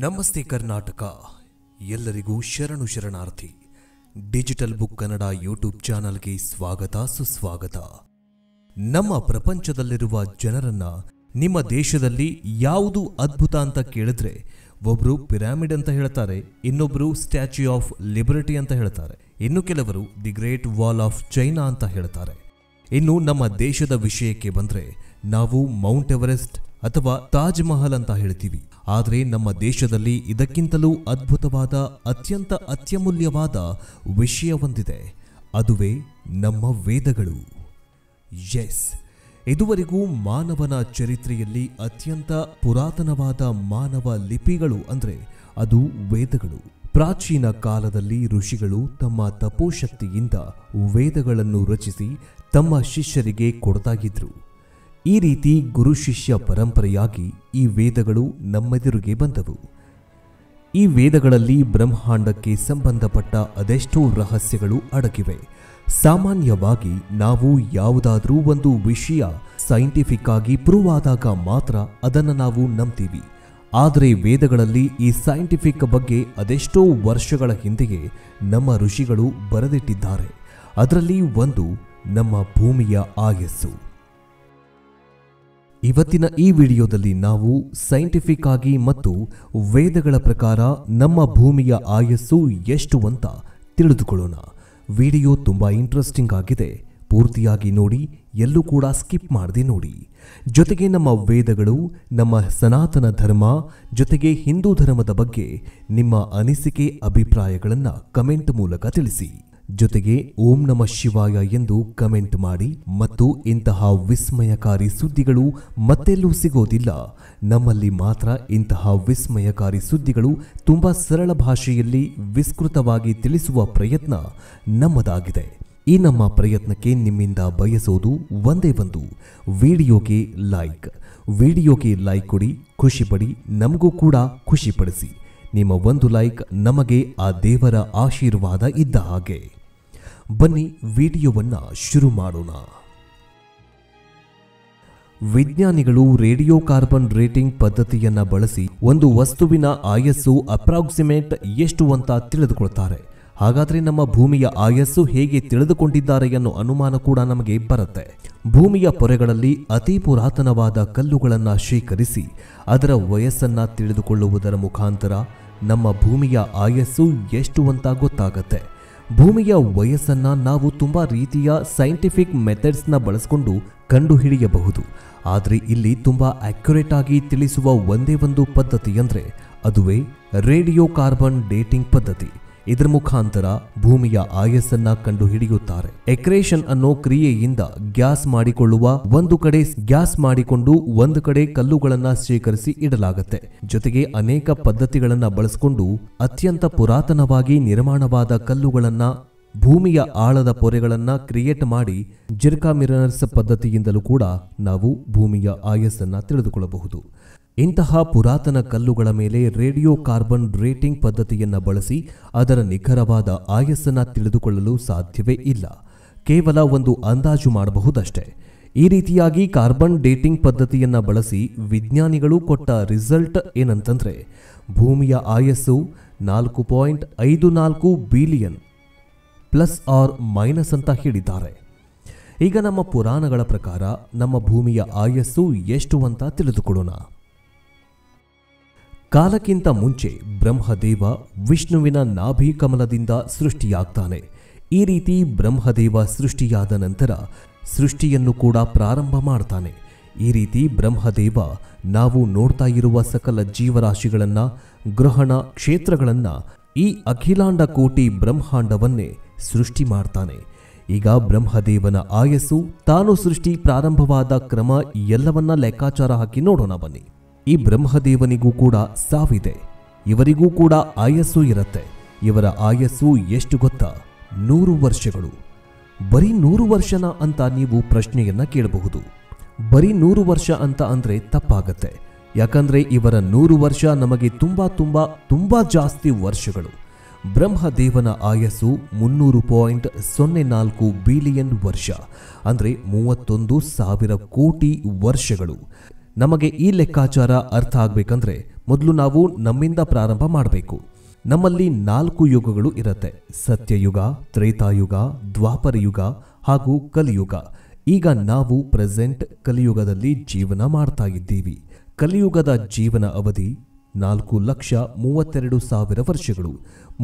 ನಮಸ್ತೆ ಕರ್ನಾಟಕ. ಎಲ್ಲರಿಗೂ ಶರಣು ಶರಣಾರ್ಥಿ. ಡಿಜಿಟಲ್ ಬುಕ್ ಕನ್ನಡ ಯೂಟ್ಯೂಬ್ ಚಾನಲ್ಗೆ ಸ್ವಾಗತ ಸುಸ್ವಾಗತ. ನಮ್ಮ ಪ್ರಪಂಚದಲ್ಲಿರುವ ಜನರನ್ನ ನಿಮ್ಮ ದೇಶದಲ್ಲಿ ಯಾವುದು ಅದ್ಭುತ ಅಂತ ಕೇಳಿದ್ರೆ ಒಬ್ರು ಪಿರಾಮಿಡ್ ಅಂತ ಹೇಳ್ತಾರೆ, ಇನ್ನೊಬ್ರು ಸ್ಟ್ಯಾಚ್ಯೂ ಆಫ್ ಲಿಬರ್ಟಿ ಅಂತ ಹೇಳ್ತಾರೆ, ಇನ್ನು ಕೆಲವರು the great wall of China ಅಂತ ಹೇಳ್ತಾರೆ. ಇನ್ನು ನಮ್ಮ ದೇಶದ ವಿಷಯಕ್ಕೆ ಬಂದ್ರೆ ನಾವು ಮೌಂಟ್ ಎವರೆಸ್ಟ್ ಅಥವಾ ತಾಜ್ ಮಹಲ್ ಅಂತ ಹೇಳ್ತೀವಿ. ಆದರೆ ನಮ್ಮ ದೇಶದಲ್ಲಿ ಇದಕ್ಕಿಂತಲೂ ಅದ್ಭುತವಾದ ಅತ್ಯಂತ ಅತ್ಯಮೂಲ್ಯವಾದ ವಿಷಯ ಒಂದಿದೆ, ಅದುವೇ ನಮ್ಮ ವೇದಗಳು. ಎಸ್, ಇದುವರೆಗೂ ಮಾನವನ ಚರಿತ್ರೆಯಲ್ಲಿ ಅತ್ಯಂತ ಪುರಾತನವಾದ ಮಾನವ ಲಿಪಿಗಳು ಅಂದ್ರೆ ಅದು ವೇದಗಳು. ಪ್ರಾಚೀನ ಕಾಲದಲ್ಲಿ ಋಷಿಗಳು ತಮ್ಮ ತಪೋಶಕ್ತಿಯಿಂದ ವೇದಗಳನ್ನು ರಚಿಸಿ ತಮ್ಮ ಶಿಷ್ಯರಿಗೆ ಕೊಡ್ತಾಗಿದ್ರು. ಈ ರೀತಿ ಗುರು ಶಿಷ್ಯ ಪರಂಪರೆಯಾಗಿ ಈ ವೇದಗಳು ನಮ್ಮೆದುರಿಗೆ ಬಂದವು. ಈ ವೇದಗಳಲ್ಲಿ ಬ್ರಹ್ಮಾಂಡಕ್ಕೆ ಸಂಬಂಧಪಟ್ಟ ಅದೆಷ್ಟೋ ರಹಸ್ಯಗಳು ಅಡಗಿವೆ. ಸಾಮಾನ್ಯವಾಗಿ ನಾವು ಯಾವುದಾದ್ರೂ ಒಂದು ವಿಷಯ ಸೈಂಟಿಫಿಕ್ ಆಗಿ ಪ್ರೂವ್ ಆದಾಗ ಮಾತ್ರ ಅದನ್ನು ನಾವು ನಂಬ್ತೀವಿ. ಆದರೆ ವೇದಗಳಲ್ಲಿ ಈ ಸೈಂಟಿಫಿಕ್ ಬಗ್ಗೆ ಅದೆಷ್ಟೋ ವರ್ಷಗಳ ಹಿಂದೆಯೇ ನಮ್ಮ ಋಷಿಗಳು ಬರೆದಿಟ್ಟಿದ್ದಾರೆ. ಅದರಲ್ಲಿ ಒಂದು ನಮ್ಮ ಭೂಮಿಯ ಆಯಸ್ಸು. ಇವತ್ತಿನ ಈ ವಿಡಿಯೋದಲ್ಲಿ ನಾವು ಸೈಂಟಿಫಿಕ್ ಆಗಿ ಮತ್ತು ವೇದಗಳ ಪ್ರಕಾರ ನಮ್ಮ ಭೂಮಿಯ ಆಯಸ್ಸು ಎಷ್ಟು ಅಂತ ತಿಳಿದುಕೊಳ್ಳೋಣ. ವಿಡಿಯೋ ತುಂಬಾ ಇಂಟ್ರೆಸ್ಟಿಂಗ್ ಆಗಿದೆ, ಪೂರ್ತಿಯಾಗಿ ನೋಡಿ, ಎಲ್ಲೂ ಕೂಡ ಸ್ಕಿಪ್ ಮಾಡದೆ ನೋಡಿ. ಜೊತೆಗೆ ನಮ್ಮ ವೇದಗಳು, ನಮ್ಮ ಸನಾತನ ಧರ್ಮ ಜೊತೆಗೆ ಹಿಂದೂ ಧರ್ಮದ ಬಗ್ಗೆ ನಿಮ್ಮ ಅನಿಸಿಕೆ ಅಭಿಪ್ರಾಯಗಳನ್ನು ಕಮೆಂಟ್ ಮೂಲಕ ತಿಳಿಸಿ. ಜೊತೆಗೆ ಓಂ ನಮಃ ಶಿವಾಯ ಎಂದು ಕಮೆಂಟ್ ಮಾಡಿ. ಮತ್ತು ಇಂತಹ ವಿಸ್ಮಯಕಾರಿ ಸುದ್ದಿಗಳು ಮತ್ತೆಲ್ಲೂ ಸಿಗೋದಿಲ್ಲ, ನಮ್ಮಲ್ಲಿ ಮಾತ್ರ ಇಂತಹ ವಿಸ್ಮಯಕಾರಿ ಸುದ್ದಿಗಳು ತುಂಬಾ ಸರಳ ಭಾಷೆಯಲ್ಲಿ ವಿಸ್ತೃತವಾಗಿ ತಿಳಿಸುವ ಪ್ರಯತ್ನ ನಮ್ಮದಾಗಿದೆ. ಈ ನಮ್ಮ ಪ್ರಯತ್ನಕ್ಕೆ ನಿಮ್ಮಿಂದ ಬಯಸೋದು ಒಂದೇ ಒಂದು, ವಿಡಿಯೋಗೆ ಲೈಕ್ ಕೊಡಿ, ಖುಷಿಪಡಿ, ನಮಗೂ ಕೂಡ ಖುಷಿಪಡಿಸಿ. ನಿಮ್ಮ ಒಂದು ಲೈಕ್ ನಮಗೆ ಆ ದೇವರ ಆಶೀರ್ವಾದ ಇದ್ದ ಹಾಗೆ. ಬನ್ನಿ ವಿಡಿಯೋವನ್ನ ಶುರು ಮಾಡೋಣ. ವಿಜ್ಞಾನಿಗಳು ರೇಡಿಯೋ ಕಾರ್ಬನ್ ರೇಟಿಂಗ್ ಪದ್ಧತಿಯನ್ನ ಬಳಸಿ ಒಂದು ವಸ್ತುವಿನ ಆಯಸ್ಸು ಅಪ್ರಾಕ್ಸಿಮೇಟ್ ಎಷ್ಟು ಅಂತ ತಿಳಿದುಕೊಳ್ತಾರೆ. ಹಾಗಾದ್ರೆ ನಮ್ಮ ಭೂಮಿಯ ಆಯಸ್ಸು ಹೇಗೆ ತಿಳಿದುಕೊಂಡಿದ್ದಾರೆ ಅನ್ನೋ ಅನುಮಾನ ಕೂಡ ನಮಗೆ ಬರುತ್ತೆ. ಭೂಮಿಯ ಪೊರೆಗಳಲ್ಲಿ ಅತಿ ಪುರಾತನವಾದ ಕಲ್ಲುಗಳನ್ನು ಶೇಖರಿಸಿ ಅದರ ವಯಸ್ಸನ್ನ ತಿಳಿದುಕೊಳ್ಳುವುದರ ಮುಖಾಂತರ ನಮ್ಮ ಭೂಮಿಯ ಆಯಸ್ಸು ಎಷ್ಟು ಅಂತ ಗೊತ್ತಾಗತ್ತೆ. ಭೂಮಿಯ ವಯಸ್ಸನ್ನ ನಾವು ತುಂಬಾ ರೀತಿಯ ಸೈಂಟಿಫಿಕ್ ಮೆಥಡ್ಸ್ನ ಬಳಸಿಕೊಂಡು ಕಂಡುಹಿಡಿಯಬಹುದು. ಆದರೆ ಇಲ್ಲಿ ತುಂಬಾ ಅಕ್ಯುರೇಟ್ ಆಗಿ ತಿಳಿಸುವ ಒಂದೇ ಒಂದು ಪದ್ಧತಿ ಅಂದ್ರೆ ಅದುವೇ ರೇಡಿಯೋ ಕಾರ್ಬನ್ ಡೇಟಿಂಗ್ ಪದ್ಧತಿ. ಇದರ ಮುಖಾಂತರ ಭೂಮಿಯ ಆಯಸ್ಸನ್ನ ಕಂಡುಹಿಡಿಯುತ್ತಾರೆ. ಎಕ್ರೇಷನ್ ಅನ್ನೋ ಕ್ರಿಯೆಯಿಂದ ಗ್ಯಾಸ್ ಮಾಡಿಕೊಂಡು ಒಂದು ಕಡೆ ಕಲ್ಲುಗಳನ್ನ ಶೇಖರಿಸಿ ಇಡಲಾಗುತ್ತೆ. ಜೊತೆಗೆ ಅನೇಕ ಪದ್ಧತಿಗಳನ್ನ ಬಳಸಿಕೊಂಡು ಅತ್ಯಂತ ಪುರಾತನವಾಗಿ ನಿರ್ಮಾಣವಾದ ಕಲ್ಲುಗಳನ್ನ ಭೂಮಿಯ ಆಳದ ಪೊರೆಗಳನ್ನ ಕ್ರಿಯೇಟ್ ಮಾಡಿ ಜಿರ್ಕಾ ಮಿರರ್ಸ್ ಪದ್ಧತಿಯಿಂದಲೂ ಕೂಡ ನಾವು ಭೂಮಿಯ ಆಯಸ್ಸನ್ನ ತಿಳಿದುಕೊಳ್ಳಬಹುದು. ಇಂತಹ ಪುರಾತನ ಕಲ್ಲುಗಳ ಮೇಲೆ ರೇಡಿಯೋ ಕಾರ್ಬನ್ ರೇಟಿಂಗ್ ಪದ್ಧತಿಯನ್ನು ಬಳಸಿ ಅದರ ನಿಖರವಾದ ಆಯಸ್ಸನ್ನು ತಿಳಿದುಕೊಳ್ಳಲು ಸಾಧ್ಯವೇ ಇಲ್ಲ, ಕೇವಲ ಒಂದು ಅಂದಾಜು ಮಾಡಬಹುದಷ್ಟೇ. ಈ ರೀತಿಯಾಗಿ ಕಾರ್ಬನ್ ಡೇಟಿಂಗ್ ಪದ್ಧತಿಯನ್ನು ಬಳಸಿ ವಿಜ್ಞಾನಿಗಳು ಕೊಟ್ಟ ರಿಸಲ್ಟ್ ಏನಂತಂದ್ರೆ ಭೂಮಿಯ ಆಯಸ್ಸು 4.54 ಬಿಲಿಯನ್ ಪ್ಲಸ್ ಆರ್ ಮೈನಸ್ ಅಂತ ಹೇಳಿದ್ದಾರೆ. ಈಗ ನಮ್ಮ ಪುರಾಣಗಳ ಪ್ರಕಾರ ನಮ್ಮ ಭೂಮಿಯ ಆಯಸ್ಸು ಎಷ್ಟು ಅಂತ ತಿಳಿದುಕೊಳ್ಳೋಣ. ಕಾಲಕ್ಕಿಂತ ಮುಂಚೆ ಬ್ರಹ್ಮದೇವ ವಿಷ್ಣುವಿನ ನಾಭಿ ಕಮಲದಿಂದ ಸೃಷ್ಟಿಯಾಗ್ತಾನೆ. ಈ ರೀತಿ ಬ್ರಹ್ಮದೇವ ಸೃಷ್ಟಿಯಾದ ನಂತರ ಸೃಷ್ಟಿಯನ್ನು ಕೂಡ ಪ್ರಾರಂಭ ಮಾಡ್ತಾನೆ. ಈ ರೀತಿ ಬ್ರಹ್ಮದೇವ ನಾವು ನೋಡ್ತಾ ಇರುವ ಸಕಲ ಜೀವರಾಶಿಗಳನ್ನ, ಗ್ರಹಣ ಕ್ಷೇತ್ರಗಳನ್ನ, ಈ ಅಖಿಲಾಂಡ ಕೋಟಿ ಬ್ರಹ್ಮಾಂಡವನ್ನೇ ಸೃಷ್ಟಿ ಮಾಡ್ತಾನೆ. ಈಗ ಬ್ರಹ್ಮದೇವನ ಆಯಸ್ಸು, ತಾನು ಸೃಷ್ಟಿ ಪ್ರಾರಂಭವಾದ ಕ್ರಮ ಎಲ್ಲವನ್ನ ಲೆಕ್ಕಾಚಾರ ಹಾಕಿ ನೋಡೋಣ ಬನ್ನಿ. ಈ ಬ್ರಹ್ಮದೇವನಿಗೂ ಕೂಡ ಸಾವಿದೆ, ಇವರಿಗೂ ಕೂಡ ಆಯಸ್ಸು ಇರುತ್ತೆ. ಇವರ ಆಯಸ್ಸು ಎಷ್ಟು ಗೊತ್ತಾ? 100 ವರ್ಷಗಳು. ಬರೀ 100 ವರ್ಷನ ಅಂತ ನೀವು ಪ್ರಶ್ನೆಯನ್ನ ಕೇಳಬಹುದು. ಬರೀ 100 ವರ್ಷ ಅಂತ ಅಂದ್ರೆ ತಪ್ಪಾಗತ್ತೆ. ಯಾಕಂದ್ರೆ ಇವರ 100 ವರ್ಷ ನಮಗೆ ತುಂಬಾ ಜಾಸ್ತಿ ವರ್ಷಗಳು. ಬ್ರಹ್ಮದೇವನ ಆಯಸ್ಸು 300.04 ಬಿಲಿಯನ್ ವರ್ಷ, ಅಂದ್ರೆ 31,000 ಕೋಟಿ ವರ್ಷಗಳು. ನಮಗೆ ಈ ಲೆಕ್ಕಾಚಾರ ಅರ್ಥ ಆಗಬೇಕಂದ್ರೆ ಮೊದಲು ನಾವು ನಮ್ಮಿಂದ ಪ್ರಾರಂಭ ಮಾಡಬೇಕು. ನಮ್ಮಲ್ಲಿ 4 ಯುಗಗಳು ಇರುತ್ತೆ: ಸತ್ಯಯುಗ, ತ್ರೇತಾಯುಗ, ದ್ವಾಪರ ಯುಗ ಹಾಗೂ ಕಲಿಯುಗ. ಈಗ ನಾವು ಪ್ರೆಸೆಂಟ್ ಕಲಿಯುಗದಲ್ಲಿ ಜೀವನ ಮಾಡ್ತಾ ಇದ್ದೀವಿ. ಕಲಿಯುಗದ ಜೀವನ ಅವಧಿ 4,32,000 ವರ್ಷಗಳು.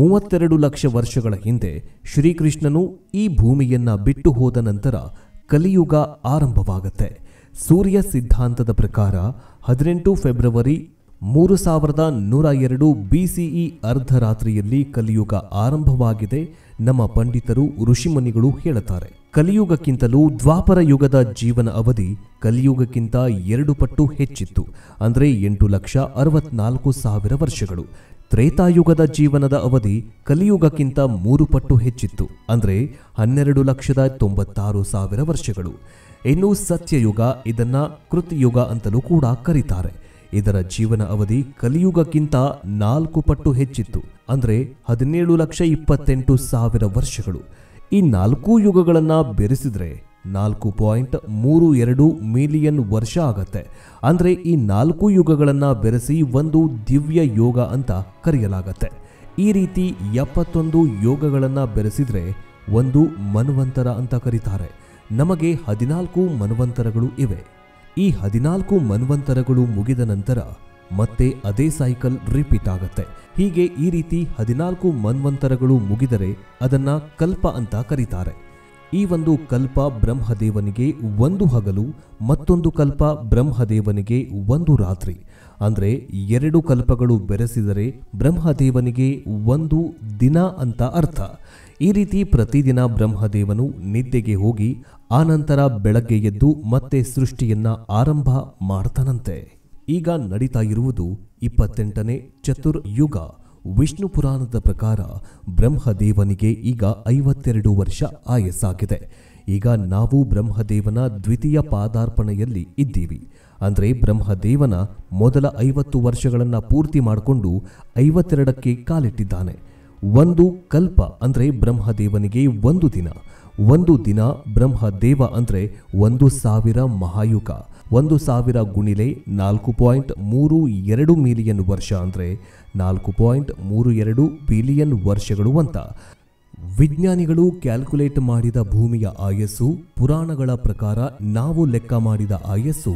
32 ಲಕ್ಷ ವರ್ಷಗಳ ಹಿಂದೆ ಶ್ರೀಕೃಷ್ಣನು ಈ ಭೂಮಿಯನ್ನ ಬಿಟ್ಟು ಹೋದ ನಂತರ ಕಲಿಯುಗ ಆರಂಭವಾಗುತ್ತೆ. ಸೂರ್ಯ ಸಿದ್ಧಾಂತದ ಪ್ರಕಾರ 18 ಫೆಬ್ರವರಿ 3102 BCE ಅರ್ಧರಾತ್ರಿಯಲ್ಲಿ ಕಲಿಯುಗ ಆರಂಭವಾಗಿದೆ. ನಮ್ಮ ಪಂಡಿತರು ಋಷಿಮುನಿಗಳು ಹೇಳುತ್ತಾರೆ. ಕಲಿಯುಗಕ್ಕಿಂತಲೂ ದ್ವಾಪರ ಯುಗದ ಜೀವನ ಅವಧಿ ಕಲಿಯುಗಕ್ಕಿಂತ 2 ಪಟ್ಟು ಹೆಚ್ಚಿತ್ತು, ಅಂದರೆ 8,64,000 ವರ್ಷಗಳು. ತ್ರೇತಾಯುಗದ ಜೀವನದ ಅವಧಿ ಕಲಿಯುಗಕ್ಕಿಂತ 3 ಪಟ್ಟು ಹೆಚ್ಚಿತ್ತು, ಅಂದರೆ 12,96,000 ವರ್ಷಗಳು. ಇನ್ನು ಸತ್ಯಯುಗ, ಇದನ್ನ ಕೃತಯುಗ ಅಂತಲೂ ಕೂಡ ಕರೀತಾರೆ. ಇದರ ಜೀವನ ಅವಧಿ ಕಲಿಯುಗಕ್ಕಿಂತ 4 ಪಟ್ಟು ಹೆಚ್ಚಿತ್ತು, ಅಂದರೆ 17,28,000 ವರ್ಷಗಳು. ಈ 4 ಯುಗಗಳನ್ನು ಬೆರೆಸಿದ್ರೆ 4.32 ಮಿಲಿಯನ್ ವರ್ಷ ಆಗತ್ತೆ. ಅಂದರೆ ಈ 4 ಯುಗಗಳನ್ನು ಬೆರೆಸಿ ಒಂದು ದಿವ್ಯ ಯೋಗ ಅಂತ ಕರೆಯಲಾಗತ್ತೆ. ಈ ರೀತಿ 71 ಯೋಗಗಳನ್ನು ಬೆರೆಸಿದ್ರೆ ಒಂದು ಮನ್ವಂತರ ಅಂತ ಕರೀತಾರೆ. ನಮಗೆ 14 ಮನ್ವಂತರಗಳು ಇವೆ. ಈ 14 ಮನ್ವಂತರಗಳು ಮುಗಿದ ನಂತರ ಮತ್ತೆ ಅದೇ ಸೈಕಲ್ ರಿಪೀಟ್ ಆಗತ್ತೆ. ಹೀಗೆ ಈ ರೀತಿ 14 ಮನ್ವಂತರಗಳು ಮುಗಿದರೆ ಅದನ್ನ ಕಲ್ಪ ಅಂತ ಕರೀತಾರೆ. ಈ ಒಂದು ಕಲ್ಪ ಬ್ರಹ್ಮದೇವನಿಗೆ ಒಂದು ಹಗಲು, ಮತ್ತೊಂದು ಕಲ್ಪ ಬ್ರಹ್ಮದೇವನಿಗೆ ಒಂದು ರಾತ್ರಿ. ಅಂದರೆ 2 ಕಲ್ಪಗಳು ಬೆರೆಸಿದರೆ ಬ್ರಹ್ಮದೇವನಿಗೆ ಒಂದು ದಿನ ಅಂತ ಅರ್ಥ. ಈ ರೀತಿ ಪ್ರತಿದಿನ ಬ್ರಹ್ಮದೇವನು ನಿದ್ದೆಗೆ ಹೋಗಿ ಆನಂತರ ಬೆಳಗ್ಗೆ ಎದ್ದು ಮತ್ತೆ ಸೃಷ್ಟಿಯನ್ನ ಆರಂಭ ಮಾಡ್ತಾನಂತೆ. ಈಗ ನಡೀತಾ ಇರುವುದು 28ನೇ ಚತುರ್ಯುಗ. ವಿಷ್ಣು ಪುರಾಣದ ಪ್ರಕಾರ ಬ್ರಹ್ಮದೇವನಿಗೆ ಈಗ 52 ವರ್ಷ ಆಯಸ್ಸಾಗಿದೆ. ಈಗ ನಾವು ಬ್ರಹ್ಮದೇವನ ದ್ವಿತೀಯ ಪಾದಾರ್ಪಣೆಯಲ್ಲಿ ಇದ್ದೀವಿ. ಅಂದರೆ ಬ್ರಹ್ಮದೇವನ ಮೊದಲ 50 ವರ್ಷಗಳನ್ನು ಪೂರ್ತಿ ಮಾಡಿಕೊಂಡು 52ಕ್ಕೆ ಕಾಲಿಟ್ಟಿದ್ದಾನೆ. ಒಂದು ಕಲ್ಪ ಅಂದರೆ ಬ್ರಹ್ಮದೇವನಿಗೆ ಒಂದು ದಿನ. ಒಂದು ದಿನ ಬ್ರಹ್ಮದೇವ ಅಂದರೆ 1,000 ಮಹಾಯುಗ. 1,000 ಗುಣಿಲೆ 4.32 ಮಿಲಿಯನ್ ವರ್ಷ, ಅಂದರೆ 4.32 ಬಿಲಿಯನ್ ವರ್ಷಗಳು ಅಂತ. ವಿಜ್ಞಾನಿಗಳು ಕ್ಯಾಲ್ಕುಲೇಟ್ ಮಾಡಿದ ಭೂಮಿಯ ಆಯಸ್ಸು ಪುರಾಣಗಳ ಪ್ರಕಾರ ನಾವು ಲೆಕ್ಕ ಮಾಡಿದ ಆಯಸ್ಸು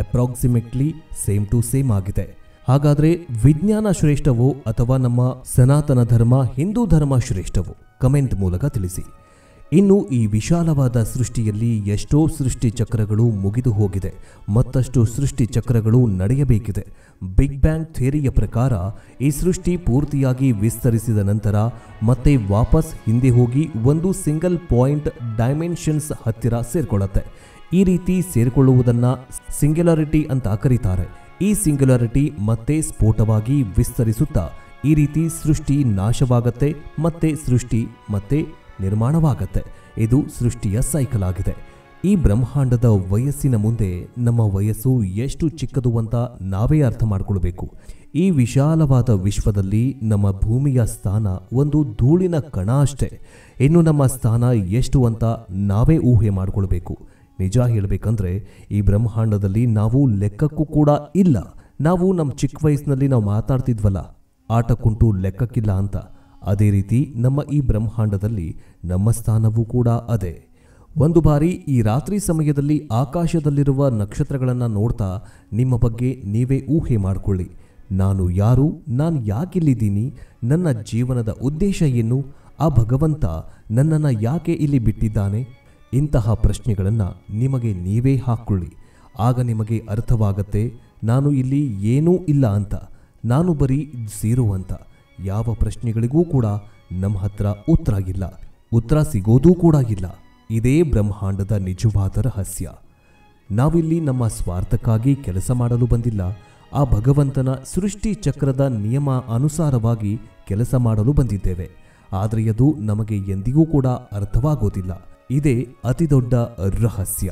ಅಪ್ರಾಕ್ಸಿಮೇಟ್ಲಿ ಸೇಮ್ ಟು ಸೇಮ್ ಆಗಿದೆ. ಹಾಗಾದರೆ ವಿಜ್ಞಾನ ಶ್ರೇಷ್ಠವೋ ಅಥವಾ ನಮ್ಮ ಸನಾತನ ಧರ್ಮ ಹಿಂದೂ ಧರ್ಮ ಶ್ರೇಷ್ಠವೋ? ಕಮೆಂಟ್ ಮೂಲಕ ತಿಳಿಸಿ. ಇನ್ನು ಈ ವಿಶಾಲವಾದ ಸೃಷ್ಟಿಯಲ್ಲಿ ಎಷ್ಟೋ ಸೃಷ್ಟಿ ಚಕ್ರಗಳು ಮುಗಿದು ಹೋಗಿದೆ, ಮತ್ತಷ್ಟು ಸೃಷ್ಟಿ ಚಕ್ರಗಳು ನಡೆಯಬೇಕಿದೆ. ಬಿಗ್ ಬ್ಯಾಂಗ್ ಥಿಯರಿಯ ಪ್ರಕಾರ ಈ ಸೃಷ್ಟಿ ಪೂರ್ತಿಯಾಗಿ ವಿಸ್ತರಿಸಿದ ನಂತರ ಮತ್ತೆ ವಾಪಸ್ ಹಿಂದೆ ಹೋಗಿ ಒಂದು ಸಿಂಗಲ್ ಪಾಯಿಂಟ್ ಡೈಮೆನ್ಷನ್ಸ್ ಹತ್ತಿರ ಸೇರ್ಕೊಳ್ಳುತ್ತೆ. ಈ ರೀತಿ ಸೇರಿಕೊಳ್ಳುವುದನ್ನು ಸಿಂಗ್ಯುಲಾರಿಟಿ ಅಂತ ಕರೀತಾರೆ. ಈ ಸಿಂಗ್ಯುಲಾರಿಟಿ ಮತ್ತೆ ಸ್ಫೋಟವಾಗಿ ವಿಸ್ತರಿಸುತ್ತಾ ಈ ರೀತಿ ಸೃಷ್ಟಿ ನಾಶವಾಗತ್ತೆ, ಮತ್ತೆ ಸೃಷ್ಟಿ ಮತ್ತೆ ನಿರ್ಮಾಣವಾಗತ್ತೆ. ಇದು ಸೃಷ್ಟಿಯ ಸೈಕಲ್ ಆಗಿದೆ. ಈ ಬ್ರಹ್ಮಾಂಡದ ವಯಸ್ಸಿನ ಮುಂದೆ ನಮ್ಮ ವಯಸ್ಸು ಎಷ್ಟು ಚಿಕ್ಕದು ಅಂತ ನಾವೇ ಅರ್ಥ ಮಾಡಿಕೊಳ್ಬೇಕು. ಈ ವಿಶಾಲವಾದ ವಿಶ್ವದಲ್ಲಿ ನಮ್ಮ ಭೂಮಿಯ ಸ್ಥಾನ ಒಂದು ಧೂಳಿನ ಕಣ ಅಷ್ಟೇ. ಇನ್ನು ನಮ್ಮ ಸ್ಥಾನ ಎಷ್ಟು ಅಂತ ನಾವೇ ಊಹೆ ಮಾಡಿಕೊಳ್ಬೇಕು. ನಿಜ ಹೇಳಬೇಕಂದ್ರೆ ಈ ಬ್ರಹ್ಮಾಂಡದಲ್ಲಿ ನಾವು ಲೆಕ್ಕಕ್ಕೂ ಕೂಡ ಇಲ್ಲ. ನಾವು ನಮ್ಮ ಚಿಕ್ಕ ವಯಸ್ಸಿನಲ್ಲಿ ನಾವು ಮಾತಾಡ್ತಿದ್ವಲ್ಲ, ಆಟಕ್ಕುಂಟು ಲೆಕ್ಕಕ್ಕಿಲ್ಲ ಅಂತ. ಅದೇ ರೀತಿ ನಮ್ಮ ಈ ಬ್ರಹ್ಮಾಂಡದಲ್ಲಿ ನಮ್ಮ ಸ್ಥಾನವೂ ಕೂಡ ಅದೇ. ಒಂದು ಬಾರಿ ಈ ರಾತ್ರಿ ಸಮಯದಲ್ಲಿ ಆಕಾಶದಲ್ಲಿರುವ ನಕ್ಷತ್ರಗಳನ್ನು ನೋಡ್ತಾ ನಿಮ್ಮ ಬಗ್ಗೆ ನೀವೇ ಊಹೆ ಮಾಡಿಕೊಳ್ಳಿ. ನಾನು ಯಾರು? ನಾನು ಯಾಕಿಲ್ಲಿದ್ದೀನಿ? ನನ್ನ ಜೀವನದ ಉದ್ದೇಶ ಏನು? ಆ ಭಗವಂತ ನನ್ನನ್ನು ಯಾಕೆ ಇಲ್ಲಿ ಬಿಟ್ಟಿದ್ದಾನೆ? ಇಂತಹ ಪ್ರಶ್ನೆಗಳನ್ನು ನಿಮಗೆ ನೀವೇ ಹಾಕ್ಕೊಳ್ಳಿ. ಆಗ ನಿಮಗೆ ಅರ್ಥವಾಗತ್ತೆ ನಾನು ಇಲ್ಲಿ ಏನೂ ಇಲ್ಲ ಅಂತ, ನಾನು ಬರೀ ಝೀರೋ ಅಂತ. ಯಾವ ಪ್ರಶ್ನೆಗಳಿಗೂ ಕೂಡ ನಮ್ಮ ಹತ್ರ ಉತ್ತರ ಇಲ್ಲ, ಉತ್ತರ ಸಿಗೋದೂ ಕೂಡ ಇಲ್ಲ. ಇದೇ ಬ್ರಹ್ಮಾಂಡದ ನಿಜವಾದ ರಹಸ್ಯ. ನಾವಿಲ್ಲಿ ನಮ್ಮ ಸ್ವಾರ್ಥಕ್ಕಾಗಿ ಕೆಲಸ ಮಾಡಲು ಬಂದಿಲ್ಲ. ಆ ಭಗವಂತನ ಸೃಷ್ಟಿ ಚಕ್ರದ ನಿಯಮ ಅನುಸಾರವಾಗಿ ಕೆಲಸ ಮಾಡಲು ಬಂದಿದ್ದೇವೆ. ಆದರೆ ಅದು ನಮಗೆ ಎಂದಿಗೂ ಕೂಡ ಅರ್ಥವಾಗೋದಿಲ್ಲ. ಇದೇ ಅತಿ ದೊಡ್ಡ ರಹಸ್ಯ.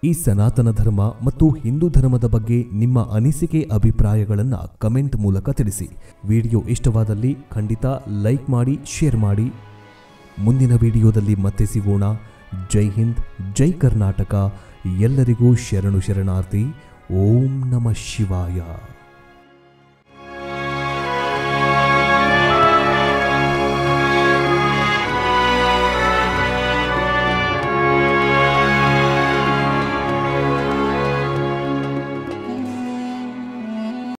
ಈ ಸನಾತನ ಧರ್ಮ ಮತ್ತು ಹಿಂದೂ ಧರ್ಮದ ಬಗ್ಗೆ ನಿಮ್ಮ ಅನಿಸಿಕೆ ಅಭಿಪ್ರಾಯಗಳನ್ನು ಕಮೆಂಟ್ ಮೂಲಕ ತಿಳಿಸಿ. ವಿಡಿಯೋ ಇಷ್ಟವಾದಲ್ಲಿ ಖಂಡಿತ ಲೈಕ್ ಮಾಡಿ, ಶೇರ್ ಮಾಡಿ. ಮುಂದಿನ ವಿಡಿಯೋದಲ್ಲಿ ಮತ್ತೆ ಸಿಗೋಣ. ಜೈ ಹಿಂದ್, ಜೈ ಕರ್ನಾಟಕ. ಎಲ್ಲರಿಗೂ ಶರಣು ಶರಣಾರ್ಥಿ. ಓಂ ನಮಃ ಶಿವಾಯ.